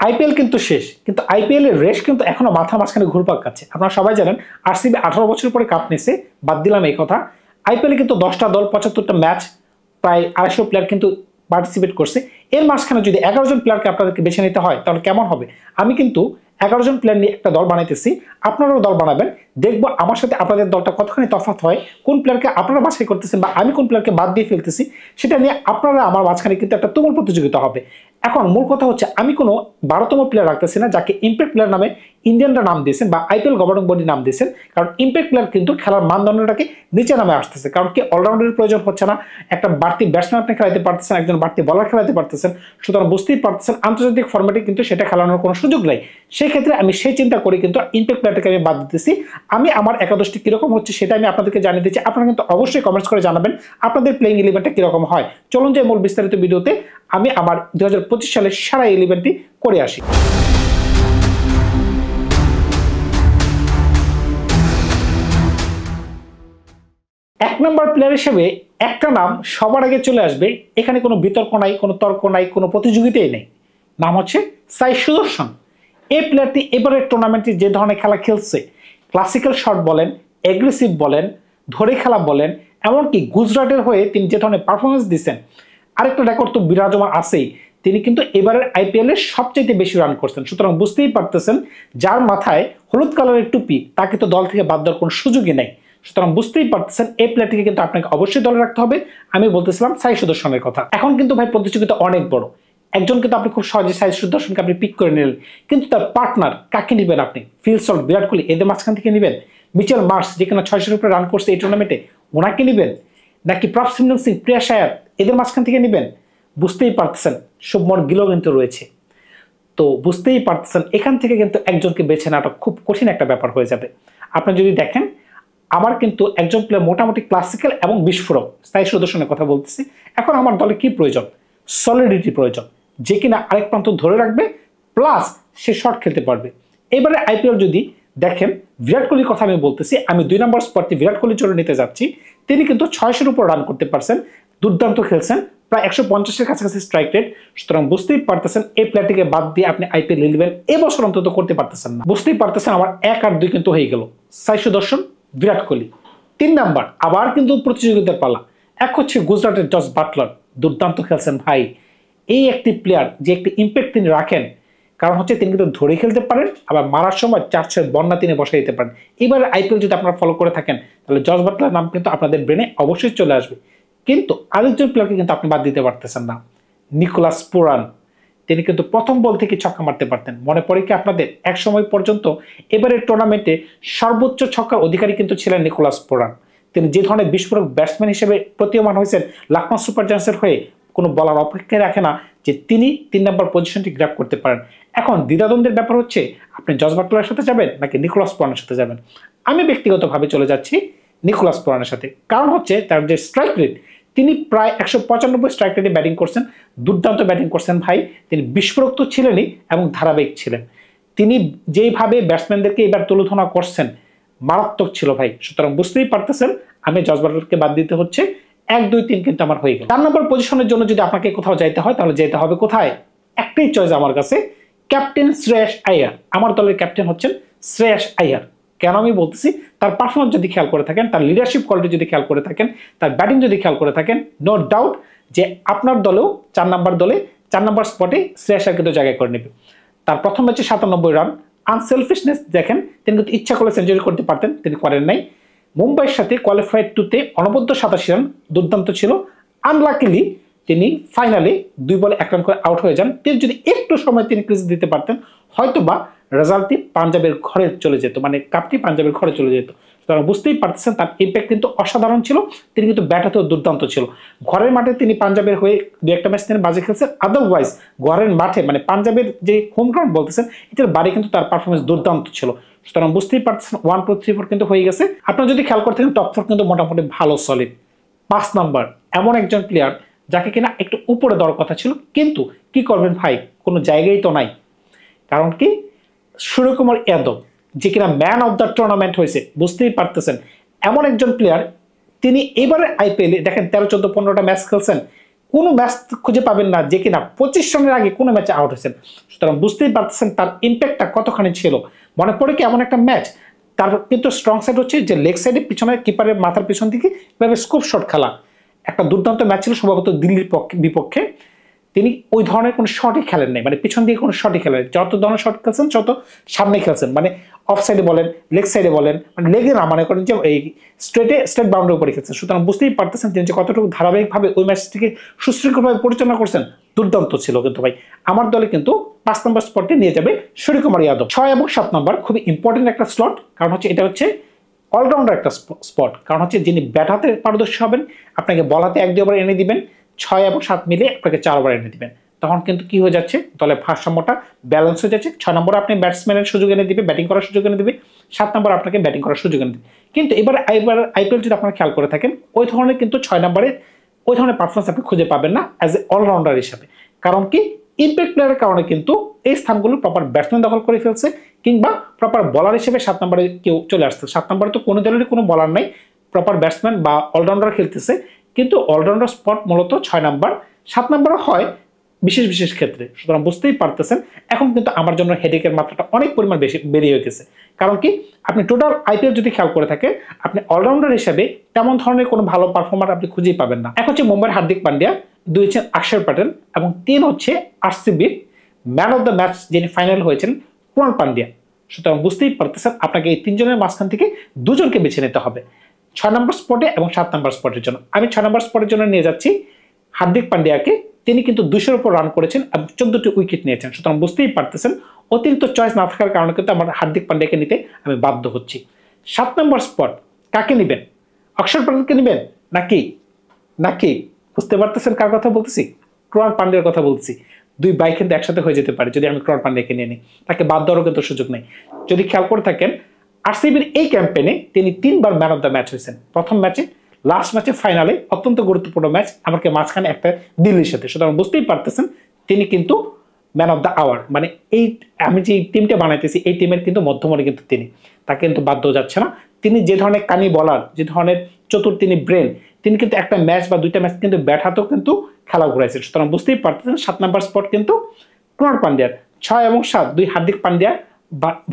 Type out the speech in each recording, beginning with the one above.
IPL কিন্তু শেষ, কিন্তু আইপিএল এর রেশ কিন্তু এখনো মাথার মাঝখানে ঘুরপাক খাচ্ছে। আপনারা সবাই জানেন আরসিবি 18 বছর পরে কাপ নিছে, বাদ দিলাম এই কথা। আইপিএল কিন্তু 10টা দল 75টা ম্যাচ, প্রায় 250 প্লেয়ার কিন্তু পার্টিসিপেট করছে। এর মাঝখানে যদি 11 জন প্লেয়ারকে আপনাদেরকে বেছে নিতে হয় তাহলে কেমন হবে? আমি কিন্তু 11 জন প্লেয়ার নিয়ে একটা দল বানাইতেছি, আপনারাও দল বানাবেন, দেখবো আমার সাথে আপনাদের দলটা কতখানি তফাৎ হয়, কোন প্লেয়ারকে আপনারা বাছাই করতেছেন বা আমি কোন প্লেয়ারকে বাদ দিয়ে ফেলতেছি, সেটা নিয়ে আপনারা আমার মাঝখানে কিন্তু একটা তুমুল প্রতিযোগিতা হবে। এখন মূল কথা হচ্ছে আমি কোনো 12তম প্লেয়ার রাখতেছি না যাকে ইম্প্যাক্ট প্লেয়ার নামে ইন্ডিয়ানরা নাম দিয়েছেন বা আইপিএল গভর্নিং বডি নাম দিয়েছেন, কারণ ইম্প্যাক্ট প্লেয়ার কিন্তু খেলার মানদণ্ডটাকে নিচে নামে আসতেছে। কারণ কি অলরাউন্ডারের প্রয়োজন হচ্ছে না, একটা বাড়তি ব্যাটসম্যান আপনি খেলাতে পারতেছেন, একজন বাড়তি বলার খেলাতে পারতেছেন, সুতরাং বুঝতেই পারতেছেন আন্তর্জাতিক ফরম্যাটে কিন্তু সেটা খেলানোর কোনো সুযোগ নাই। সেই ক্ষেত্রে আমি সেই চিন্তা করি কিন্তু ইম্প্যাক্ট প্লেয়ারটাকে আমি বাদ দিতেছি। আমি আমার একাদশটি কিরকম হচ্ছে সেটা আমি আপনাদেরকে জানিয়ে দিচ্ছি, আপনারা কিন্তু অবশ্যই কমেন্টস করে জানাবেন আপনাদের প্লেইং ইলেভেনটা কিরকম হয়। চলুন যে মূল বিস্তারিত ভিডিওতে আমি আমার 2025 সালের সারা ইলেভেনটি করে আসি। এক নম্বর প্লেয়ার হিসেবে একটা নাম সবার আগে চলে আসবে, এখানে কোনো বিতর্ক নাই, কোনো তর্ক নাই, কোনো প্রতিযোগিতাই নেই। নাম হচ্ছে সাই সুদর্শন। এই প্লেয়ারটি এবারের টুর্নামেন্টে যে ধরনের খেলা খেলছে, ক্লাসিক্যাল শট বলেন, এগ্রেসিভ বলেন, ধরে খেলা বলেন, এমনকি গুজরাটের হয়ে তিনি যে ধরনের পারফরমেন্স দিচ্ছেন, আরেকটা রেকর্ড তো বিরাজমান আছেই, তিনি কিন্তু এবারের আইপিএল এর সবচেয়ে বেশি রান করছেন। সুতরাং বুঝতেই পারতেছেন যার মাথায় হলুদ কালারের টুপি তাকে তো দল থেকে বাদ দেওয়ার কোনো সুযোগই নেই। সুতরাং বুঝতেই পারতেছেন এই প্লেয়ারটিকে কিন্তু আপনাকে অবশ্যই দলে রাখতে হবে। আমি বলতেছিলাম সাই সুদর্শনের কথা। এখন কিন্তু ভাই প্রতিযোগিতা অনেক বড়, একজন কিন্তু আপনি খুব সহজে সাই সুদর্শনকে আপনি পিক করে নিলেন, কিন্তু তার পার্টনার কাকে নেবেন আপনি? ফিল সল্ট, বিরাট কোহলি, এদের মাঝখান থেকে নেবেন? মিচেল মার্শ যে কিনা 600-এর উপরে রান করছে এই টুর্নামেন্টে, ওনাকে নেবেন? নাকি প্রভসিমরন সিং, প্রিয়াস আয়ার, এদের মাঝখান থেকে নেবেন? বুঝতেই পারতেছেন শুভমন গিলও কিন্তু রয়েছে। তো বুঝতেই পারতেছেন এখান থেকে কিন্তু একজনকে বেছে নেওয়াটা খুব কঠিন একটা ব্যাপার হয়ে যাবে। আপনি যদি দেখেন আমার কিন্তু একজন প্লেয়ার মোটামুটি ক্লাসিক্যাল এবং বিস্ফোরক, সাই সুদর্শনের কথা বলতেছি। এখন আমার দলে কি প্রয়োজন? সলিডিটি প্রয়োজন, যে কিনা আরেক প্রান্ত ধরে রাখবে, প্লাস সে শট খেলতে পারবে। এবারে আইপিএল যদি দেখেন, বিরাট কোহলির কথা আমি বলতেছি, আমি 2 নম্বর স্পটে বিরাট কোহলির জন্য নিতে যাচ্ছি। তিনি কিন্তু 600-এর উপর রান করতে পারছেন, দুর্দান্ত খেলছেন, প্রায় 150-এর কাছাকাছি স্ট্রাইক রেট। সুতরাং বুঝতেই পারতেছেন এই প্লেয়ারটিকে বাদ দিয়ে আপনি আইপিএল ইলেভেন এবছর অন্তত করতে পারতেছেন না। বুঝতেই পারতেছেন আমার 1 আর 2 কিন্তু হয়ে গেল, সাই সুদর্শন, বিরাট কোহলি। 3 নাম্বার আবার কিন্তু প্রতিযোগিতার পালা। এক হচ্ছে গুজরাটের জস বাটলার, দুর্দান্ত খেলছেন ভাই। এই একটি প্লেয়ার যে একটি ইম্প্যাক্ট তিনি রাখেন, কারণ হচ্ছে তিনি কিন্তু ধরে খেলতে পারেন, আবার মারার সময় 4-6 বন্যা তিনি বসাই দিতে পারেন। এবার আইপিএল যদি আপনারা ফলো করে থাকেন তাহলে জস বাটলার নাম কিন্তু আপনাদের ব্রেনে অবশ্যই চলে আসবে। কিন্তু আরেকজন প্লেয়ারকে কিন্তু আপনি বাদ দিতে পারতেছেন না, নিকোলাস পুরান। তিনি কিন্তু প্রথম বল থেকে ছক্কা মারতে পারতেন। মনে পড়ে কি আপনাদের? এক সময় পর্যন্ত এবারের টুর্নামেন্টে সর্বোচ্চ ছক্কার অধিকারী কিন্তু ছিলেন নিকোলাস পুরান। তিনি যে ধরনের বিস্ফোরক ব্যাটসম্যান হিসেবে প্রতীয়মান হয়েছেন লখনৌ সুপার জায়ান্টসের হয়ে, কোনো বলার অপেক্ষায় রাখে না যে তিনি 3 নম্বর পজিশনটি গ্র্যাব করতে পারেন। এখন দ্বিধাদ্বন্দ্বের ব্যাপার হচ্ছে আপনি জস বাটলারের সাথে যাবেন নাকি নিকোলাস পুরানের সাথে যাবেন। আমি ব্যক্তিগতভাবে চলে যাচ্ছি নিকোলাস পুরানের সাথে, কারণ হচ্ছে তার যে স্ট্রাইক রেট, তিনি প্রায় 195 স্ট্রাইক রেটে ব্যাটিং করছেন, দুর্দান্ত ব্যাটিং করছেন ভাই। তিনি বিস্ফোরক তো ছিলেনই এবং ধারাবাহিক ছিলেন। তিনি যেইভাবে ব্যাটসম্যানদেরকে এবার তুলোধনা করছেন মারাত্মক ছিল ভাই। সুতরাং বুঝতেই পারতেছেন আমি জস বাটলারকে বাদ দিতে হচ্ছে। 1, 2, 3 কিন্তু আমার হয়ে গেল। 4 নম্বর পজিশনের জন্য যদি আপনাকে কোথাও যাইতে হয় তাহলে যেতে হবে কোথায়? একটাই চয়েস আমার কাছে, ক্যাপ্টেন শ্রেয়াস আইয়ার। আমার দলের ক্যাপ্টেন হচ্ছেন শ্রেয়াস আইয়ার। কেন আমি বলতেছি? তার পারফরমেন্স যদি খেয়াল করে থাকেন, তার লিডারশিপ কোয়ালিটি যদি খেয়াল করে থাকেন, তার ব্যাটিং যদি খেয়াল করে থাকেন, নো ডাউট যে আপনার দলেও 4 নম্বর দলে 4 নম্বর স্পটে শ্রেয়াস আইয়ার কিন্তু জায়গা করে নেবে। তার প্রথম ম্যাচে 97 রান, আনসেলফিশনেস দেখেন, তিনি কিন্তু ইচ্ছা করলে সেঞ্চুরি করতে পারতেন, তিনি করেন নাই। মুম্বাইয়ের সাথে কোয়ালিফায়ার 2-তে অনবদ্য 87 রান, দুর্দান্ত ছিল। আনলাকিলি তিনি ফাইনালে 2 বলে 1 রান করে আউট হয়ে যান। তিনি যদি একটু সময় তিনি ক্রিজ দিতে পারতেন, হয়তোবা রেজাল্টটি পাঞ্জাবের ঘরে চলে যেত, মানে কাপটি পাঞ্জাবের ঘরে চলে যেত। সুতরাং বুঝতেই পারতেছেন তার ইম্প্যাক্ট কিন্তু অসাধারণ ছিল। তিনি কিন্তু ব্যাট হাতেও দুর্দান্ত ছিল। ঘরের মাঠে তিনি পাঞ্জাবের হয়ে 2-1টা ম্যাচ তিনি বাজে খেলছেন, আদারওয়াইজ ঘরের মাঠে মানে পাঞ্জাবের যে হোম গ্রাউন্ড বলতেছেন এটার বাড়ি কিন্তু তার পারফরমেন্স দুর্দান্ত ছিল। সুতরাং বুঝতেই পারতেছেন 1, 2, 3, 4 কিন্তু হয়ে গেছে। আপনারা যদি খেয়াল করে থাকেন টপ 4 কিন্তু মোটামুটি ভালো সলিড। 5 নাম্বার এমন একজন প্লেয়ার যাকে কিনা একটু উপরে দেওয়ার কথা ছিল, কিন্তু কি করবেন ভাই, কোনো জায়গায় তো নাই। কারণ কি? সূর্যকুমার যাদব যে কিনা ম্যান অফ দ্য টুর্নামেন্ট হয়েছে, বুঝতেই পারতেছেন এমন একজন প্লেয়ার। তিনি এবারে আইপিএলে দেখেন 13, 14, 15টা ম্যাচ খেলছেন, কোনো ম্যাচ খুঁজে পাবেন না যে কিনা 25 রানের আগে কোনো ম্যাচে আউট হয়েছেন। সুতরাং বুঝতেই পারতেছেন তার ইম্প্যাক্টটা কতখানি ছিল। মনে পড়ে কি এমন একটা ম্যাচ, তার কিন্তু স্ট্রং সাইড হচ্ছে যে লেগ সাইডে পিছনে কিপারের মাথার পিছন দিকে এভাবে স্কুপ শট খেলা। একটা দুর্দান্ত ম্যাচ ছিল সম্ভবত দিল্লির বিপক্ষে। তিনি ওই ধরনের কোনো শটই খেলেন নাই, মানে পিছন দিকে কোনো শটই খেলেন, যত ধরনের শট খেলছেন তত সামনে খেলছেন, মানে অফ সাইডে বলেন লেগ সাইডে বলেন, মানে লেগে না মনে করেন যে এই স্ট্রেট বাউন্ডারি উপরে খেলছেন। সুতরাং বুঝতেই পারতেছেন তিনি যে কতটুকু ধারাবাহিকভাবে ওই ম্যাচটিকে সুশৃঙ্খলভাবে পরিচালনা করছেন, দুর্দান্ত ছিল। কিন্তু ভাই আমার দলে কিন্তু 5 নম্বর স্পটে নিয়ে যাবে সূর্যকুমার যাদব। 6 এবং 7 নম্বর খুবই ইম্পর্টেন্ট একটা স্লট, কারণ হচ্ছে এটা হচ্ছে অলরাউন্ডার একটা স্পট। কারণ হচ্ছে যিনি ব্যাট হাতে পারদর্শী হবেন, আপনাকে বল হাতে 1-2 ওভার এনে দিবেন, 6 এবং 7 মিলে আপনাকে 4 ওভার এনে দিবেন। তখন কিন্তু কি হয়ে যাচ্ছে, দলের ভারসাম্যটা ব্যালেন্স হয়ে যাচ্ছে। 6 নম্বরে আপনি ব্যাটসম্যানের সুযোগ এনে দিবে, ব্যাটিং করার সুযোগ এনে দিবে, 7 নম্বরে আপনাকে ব্যাটিং করার সুযোগ এনে দিবে। কিন্তু এবার আইপিএল যদি আপনারা খেয়াল করে থাকেন, ওই ধরনের কিন্তু 6 নম্বরে ওই ধরনের পারফরমেন্স আপনি খুঁজে পাবেন না অ্যাজ এ অলরাউন্ডার হিসাবে। কারণ কি, ইম্প্যাক্ট প্লেয়ারের কারণে কিন্তু এই স্থানগুলো প্রপার ব্যাটসম্যান দখল করে ফেলছে, কিংবা প্রপার বলার হিসেবে 7 নম্বরে কেউ চলে আসছে। 7 নম্বরে তো কোনো দলেরই কোনো বলার নাই, প্রপার ব্যাটসম্যান বা অলরাউন্ডার খেলতেছে। কিন্তু অলরাউন্ডার স্পট মূলত 6 নম্বর, 7 নম্বরে হয় বিশেষ বিশেষ ক্ষেত্রে। সুতরাং বুঝতেই পারতেছেন এখন কিন্তু আমার জন্য হেডেকের মাত্রাটা অনেক পরিমাণ বেশি বেরিয়ে গেছে। কারণ কি, আপনি টোটাল আইপিএল যদি খেয়াল করে থাকেন, আপনি অলরাউন্ডার হিসেবে তেমন ধরনের কোনো ভালো পারফর্মার আপনি খুঁজেই পাবেন না। এক হচ্ছে মুম্বাইয়ের হার্দিক পান্ডিয়া, 2 হচ্ছেন অক্ষর প্যাটেল, এবং 3 হচ্ছে আরসিবির ম্যান অফ দ্য ম্যাচ যিনি ফাইনাল হয়েছেন কুণাল পান্ডিয়া। সুতরাং বুঝতেই পারতেছেন আপনাকে এই 3 জনের মাঝখান থেকে 2 জনকে বেছে নিতে হবে 6 নম্বর স্পটে এবং 7 নম্বর স্পটের জন্য। আমি 6 নম্বর স্পটের জন্য নিয়ে যাচ্ছি হার্দিক পান্ডিয়াকে। তিনি কিন্তু 200-র উপর রান করেছেন এবং 14টি উইকেট নিয়েছেন। সুতরাং বুঝতেই পারতেছেন অতিরিক্ত চয়েস না থাকার কারণে কিন্তু আমার হার্দিক পান্ডিয়াকে নিতে আমি বাধ্য হচ্ছি। 7 নম্বর স্পট কাকে নেবেন, অক্ষর প্যাটেলকে নেবেন নাকি বুঝতে পারতেছেন কার কথা বলতেছি? কুণাল পান্ডিয়ার কথা বলছি। 2 বাইক কিন্তু একসাথে হয়ে যেতে পারে যদি আমি কুণাল পান্ডিয়াকে নিয়ে নিই, তাকে বাদ দেওয়ারও কিন্তু সুযোগ নেই। যদি খেয়াল করে থাকেন আরসিবির এই ক্যাম্পেইনে তিনি 3 বার ম্যান অফ দ্য ম্যাচ হয়েছেন। প্রথম ম্যাচে, লাস্ট ম্যাচে, ফাইনালে, অত্যন্ত গুরুত্বপূর্ণ ম্যাচ, আমাকে মাঝখানে একটা দিল্লির সাথে। সুতরাং বুঝতেই পারতেছেন তিনি কিন্তু ম্যান অফ দ্য আওয়ার, মানে এই আমি যে টিমটা বানাইতেছি এই টিমের কিন্তু মধ্যমণি কিন্তু তিনি, তাকে কিন্তু বাদ দেওয়া যাচ্ছে না। তিনি যে ধরনের কানি বলার, যে ধরনের চতুর তিনি ব্রেন, তিনি কিন্তু একটা ম্যাচ বা 2টা ম্যাচ কিন্তু ব্যাট হাতেও কিন্তু খেলা ঘুরাইছেন। সুতরাং বুঝতেই পারতেছেন 7 নম্বর স্পট কিন্তু কুণাল পান্ডিয়ার। 6 এবং 7 2 হার্দিক পান্ডিয়া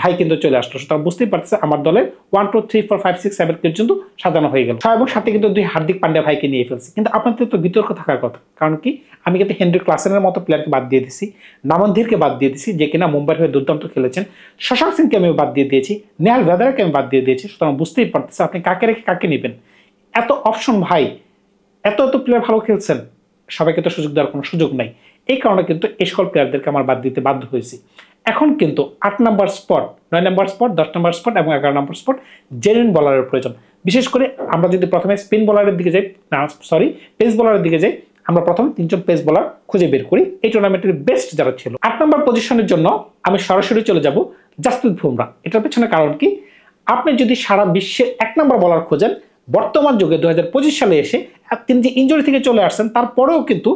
ভাই কিন্তু চলে আসলো। সুতরাং বুঝতেই পারতেছে আমার দলের 1 2 3 4 5 6 7 পর্যন্ত সাজানো হয়ে গেল। 6 এবং 7 কিন্তু 2 হার্দিক পান্ডিয়া ভাইকে নিয়ে ফেলছি। কিন্তু আপনাদের তো বিতর্ক থাকার কথা, কারণ কি, আমি কিন্তু হেনরি ক্লাসেনের মতো প্লেয়ারকে বাদ দিয়ে দিছি, নামনধীরকে বাদ দিয়ে দিছি যে কিনা মুম্বাইয়ের হয়ে দুর্দান্ত খেলেছেন, শশাঙ্ক সিংকে আমি বাদ দিয়ে দিয়েছি, নেহাল ভেদারাকে আমি বাদ দিয়ে দিয়েছি। সুতরাং বুঝতেই পারতেছে আপনি কাকে রেখে কাকে নেবেন। এত অপশন ভাই, এত প্লেয়ার ভালো খেলছেন, সবাইকে তো সুযোগ দেওয়ার কোনো সুযোগ নাই। এই কারণে কিন্তু এই সকল প্লেয়ারদেরকে আমার বাদ দিতে বাধ্য হয়েছি। এখন কিন্তু 8 নম্বর স্পট, 9 নম্বর স্পট, 10 নম্বর স্পট এবং 11 নম্বর স্পট জেনুইন বলারের প্রয়োজন। বিশেষ করে আমরা যদি প্রথমে স্পিন বলারের দিকে যাই, পেস বলারের দিকে যাই, আমরা প্রথম 3 জন পেস বলার খুঁজে বের করি এই টুর্নামেন্টের বেস্ট যারা ছিল। 8 নম্বর পজিশনের জন্য আমি সরাসরি চলে যাব জাসপ্রীত বুমরাহ। এটার পেছনে কারণ কি, আপনি যদি সারা বিশ্বের 1 নম্বর বলার খোঁজেন বর্তমান যুগে 2025 সালে এসে, তিনি যে ইনজুরি থেকে চলে আসছেন তারপরেও কিন্তু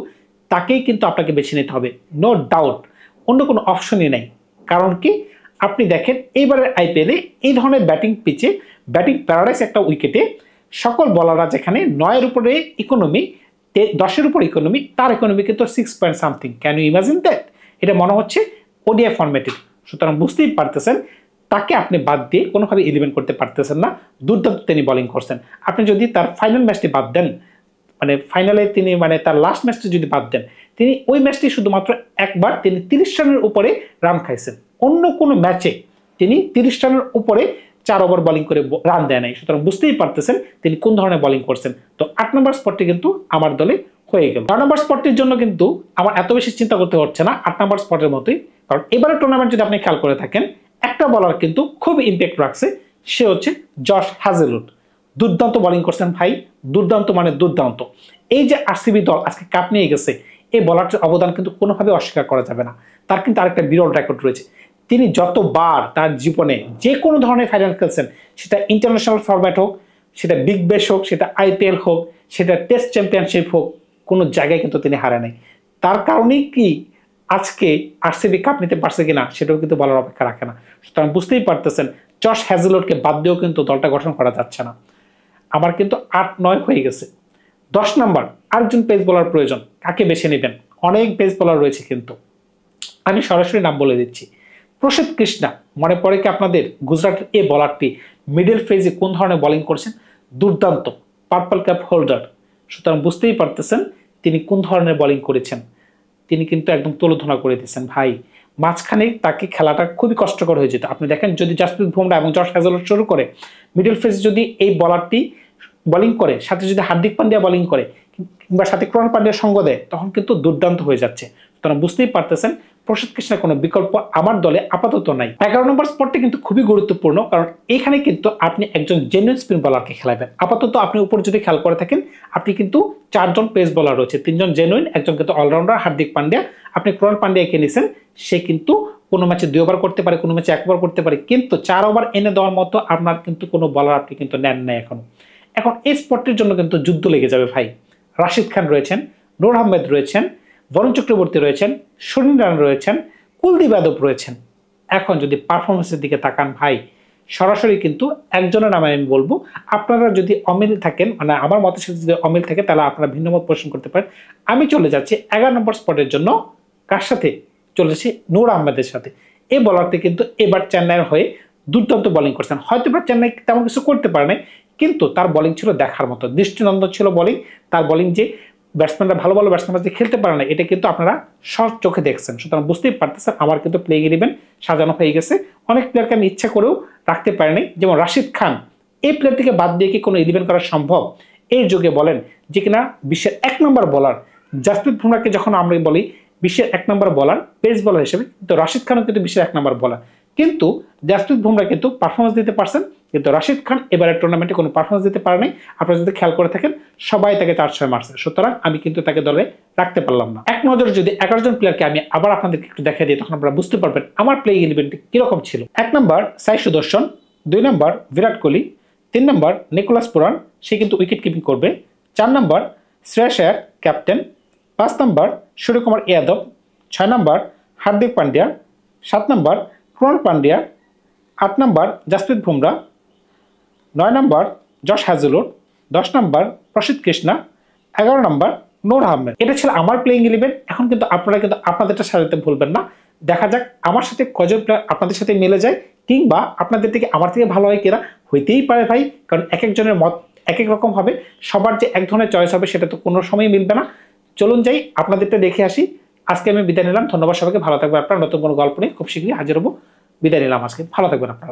তাকেই কিন্তু আপনাকে বেছে নিতে হবে, নো ডাউট, অন্য কোনো অপশনই নেই। কারণ কি, আপনি দেখেন এইবারের আইপিএলে এই ধরনের ব্যাটিং পিচে, ব্যাটিং প্যারাডাইস একটা উইকেটে সকল বলাররা যেখানে 9-এর উপরে ইকোনমি, 10-এর উপর ইকোনমি, তার ইকোনমি কিন্তু 6 point something. Can you imagine that? এটা মনে হচ্ছে ওডিআই ফরম্যাটের। সুতরাং বুঝতেই পারতেছেন তাকে আপনি বাদ দিয়ে কোনোভাবে এলিভেন করতে পারতেছেন না, দুর্দান্ত তিনি বোলিং করছেন। আপনি যদি তার ফাইনাল ম্যাচটি বাদ দেন, মানে ফাইনালে তিনি তার লাস্ট ম্যাচটি যদি বাদ দেন, তিনি ওই ম্যাচটি শুধুমাত্র একবার তিনি 30 রানের উপরে রান খাইছেন। অন্য কোনো ম্যাচে তিনি 30 রানের উপরে 4 ওভার বোলিং করে রান দেয় নাই। সুতরাং বুঝতেই পারতেছেন তিনি কোন ধরনের বোলিং করছেন। তো 8 নম্বর স্পটটি কিন্তু আমার দলে হয়ে গেল। 9 নম্বর স্পটটির জন্য কিন্তু আমার এত বেশি চিন্তা করতে হচ্ছে না 8 নম্বর স্পটের মতোই, কারণ এবারে টুর্নামেন্ট যদি আপনি খেয়াল করে থাকেন একটা বলার কিন্তু খুব ইম্প্যাক্ট রাখছে, সে হচ্ছে জশ হ্যাজেলউড। দুর্দান্ত বোলিং করছেন ভাই, দুর্দান্ত মানে দুর্দান্ত। এই যে আরসিবি দল আজকে কাপ নিয়ে গেছে, এই বলারটির অবদান কিন্তু কোনোভাবে অস্বীকার করা যাবে না। তার কিন্তু আরেকটা বিরল রেকর্ড রয়েছে, তিনি যতবার তার জীবনে যে কোনো ধরনের ফাইনাল খেলছেন, সেটা ইন্টারন্যাশনাল ফরম্যাট হোক, সেটা বিগ ব্যাশ হোক, সেটা আইপিএল হোক, সেটা টেস্ট চ্যাম্পিয়নশিপ হোক, কোনো জায়গায় কিন্তু তিনি হারে নাই। তার কারণেই কি আজকে আরসিবি কাপ নিতে পারছে কিনা সেটাও কিন্তু বলার অপেক্ষা রাখে না। সুতরাং বুঝতেই পারতেছেন জশ হ্যাজেলউডকে বাদ দিয়েও কিন্তু দলটা গঠন করা যাচ্ছে না। আমার কিন্তু 8-9 হয়ে গেছে। 10 নাম্বার আরেকজন পেস বোলার প্রয়োজন, কাকে বেছে নেবেন? অনেক পেস বোলার রয়েছে, কিন্তু আমি সরাসরি নাম বলে দিচ্ছি, প্রসিদ্ধ কৃষ্ণা। মনে পড়ে কি আপনাদের গুজরাটের এই বোলারটি মিডল ফেজে কোন ধরনের বোলিং করছেন? দুর্দান্ত, পার্পল ক্যাপ হোল্ডার। সুতরাং বুঝতেই পারতেছেন তিনি কোন ধরনের বোলিং করেছেন। তিনি কিন্তু একদম তুলোধনা করে দিয়েছেন ভাই। মাঝখানে তাকে খেলাটা খুবই কষ্টকর হয়ে যেত। আপনি দেখেন যদি জাসপ্রীত বুমরা এবং জশ হ্যাজেলউড শুরু করে, মিডল ফেজে যদি এই বোলারটি বোলিং করে, সাথে যদি হার্দিক পান্ডিয়া বোলিং করে কিংবা সাথে ক্রোনাল পান্ডিয়ার সঙ্গ দেয়, তখন কিন্তু দুর্দান্ত হয়ে যাচ্ছে। সুতরাং বুঝতেই পারতেছেন প্রসিদ্ধ কৃষ্ণের কোনো বিকল্প আমার দলে আপাতত নাই। 11 নম্বর স্পটটি কিন্তু খুবই গুরুত্বপূর্ণ, কারণ এখানে কিন্তু আপনি একজন জেনুইন স্পিন বোলারকে খেলাবেন। আপাতত আপনি উপর যদি খেয়াল করে থাকেন, আপনি কিন্তু 4 জন পেস বোলার রয়েছে, 3 জন জেনুইন, একজন কিন্তু অলরাউন্ডার হার্দিক পান্ডিয়া। আপনি ক্রোনাল পান্ডিয়াকে নিয়েছেন, সে কিন্তু কোনো ম্যাচে 2 ওভার করতে পারে, কোনো ম্যাচে 1 ওভার করতে পারে, কিন্তু 4 ওভার এনে দেওয়ার মতো আপনার কিন্তু কোনো বোলার আপনি কিন্তু নেন নাই এখন। এই স্পটটির জন্য কিন্তু যুদ্ধ লেগে যাবে ভাই। রাশিদ খান রয়েছেন, নূর আহমেদ রয়েছেন, বরুণ চক্রবর্তী রয়েছেন, সুনীল রানা রয়েছেন, কুলদীপ যাদব রয়েছেন। এখন যদি পারফরমেন্সের দিকে তাকান ভাই, সরাসরি কিন্তু একজনের নামে আমি বলবো। আপনারা যদি অমিল থাকেন, মানে আমার মতের সাথে যদি অমিল থাকে, তাহলে আপনারা ভিন্ন মত পোষণ করতে পারেন। আমি চলে যাচ্ছি 11 নম্বর স্পটের জন্য। কার সাথে চলে যাচ্ছি? নূর আহমেদের সাথে। এই বোলারটি কিন্তু এবার চেন্নাইয়ের হয়ে দুর্দান্ত বোলিং করছেন। হয়তো বা চেন্নাই তেমন কিছু করতে পারে নাই, কিন্তু তার বোলিং ছিল দেখার মতো, দৃষ্টিনন্দন ছিল বোলিং। তার বোলিং যে ব্যাটসম্যানরা ভালো ভালো ব্যাটসম্যানরা যে খেলতে পারে না, এটা কিন্তু আপনারা সব চোখে দেখছেন। সুতরাং বুঝতেই পারতেছেন আমার কিন্তু প্লেইং ইলেভেন সাজানো হয়ে গেছে। অনেক প্লেয়ারকে আমি ইচ্ছা করেও রাখতে পারিনি, যেমন রাশিদ খান। এই প্লেয়ারটিকে বাদ দিয়ে কি কোনো ইলেভেন করা সম্ভব এই যুগে? বলেন, যে কিনা বিশ্বের 1 নম্বর বোলার। জাসপ্রীত বুমরাকে যখন আমরা বলি বিশ্বের 1 নম্বর বোলার, পেস বোলার হিসেবে, কিন্তু রাশিদ খানও কিন্তু বিশ্বের 1 নম্বর বোলার। কিন্তু জাসপ্রীত বুমরা কিন্তু পারফরমেন্স দিতে পারছেন, কিন্তু রাশিদ খান এবারের টুর্নামেন্টে কোনো পারফরমেন্স দিতে পারে নাই। আপনারা যদি খেয়াল করে থাকেন, সবাই তাকে 4-6 মারছে। সুতরাং আমি কিন্তু তাকে দলে রাখতে পারলাম না। এক নজরে যদি 11 জন প্লেয়ারকে আমি আবার আপনাদেরকে একটু দেখাই দিই, তখন আপনারা বুঝতে পারবেন আমার প্লেইং ইলেভেনটি কিরকম ছিল। 1 নম্বর সাই সুদর্শন, 2 নম্বর বিরাট কোহলি, 3 নম্বর নিকোলাস পুরান, সে কিন্তু উইকেট কিপিং করবে, 4 নম্বর শ্রেয়াস আয়ার ক্যাপ্টেন, 5 নম্বর সূর্যকুমার যাদব, 6 নম্বর হার্দিক পান্ডিয়া, 7 নম্বর ক্রোনাল পান্ডিয়া, 8 নম্বর জাসপ্রীত বুমরা, 9 নম্বর জশ হ্যাজেলউড, 10 নম্বর প্রসিদ্ধ কৃষ্ণা, 11 নম্বর নূর আহমেদ। এটা ছিল আমার প্লেইং ইলেভেন। এখন কিন্তু আপনারা কিন্তু আপনাদেরটা সাজাতে ভুলবেন না। দেখা যাক আমার সাথে কজন প্লেয়ার আপনাদের সাথে মিলে যায়, কিংবা আপনাদের থেকে আমার থেকে ভালো হয় কিনা। হইতেই পারে ভাই, কারণ এক একজনের মত এক এক রকম হবে। সবার যে এক ধরনের চয়েস হবে সেটা তো কোনো সময় মিলবে না। চলুন যাই আপনাদেরটা দেখে আসি। আজকে আমি বিদায় নিলাম, ধন্যবাদ সবাইকে, ভালো থাকবেন আপনারা। নতুন কোনো গল্প নিয়ে খুব শীঘ্রই হাজির হবো। বিদায় নিলাম আজকে, ভালো থাকবেন আপনারা।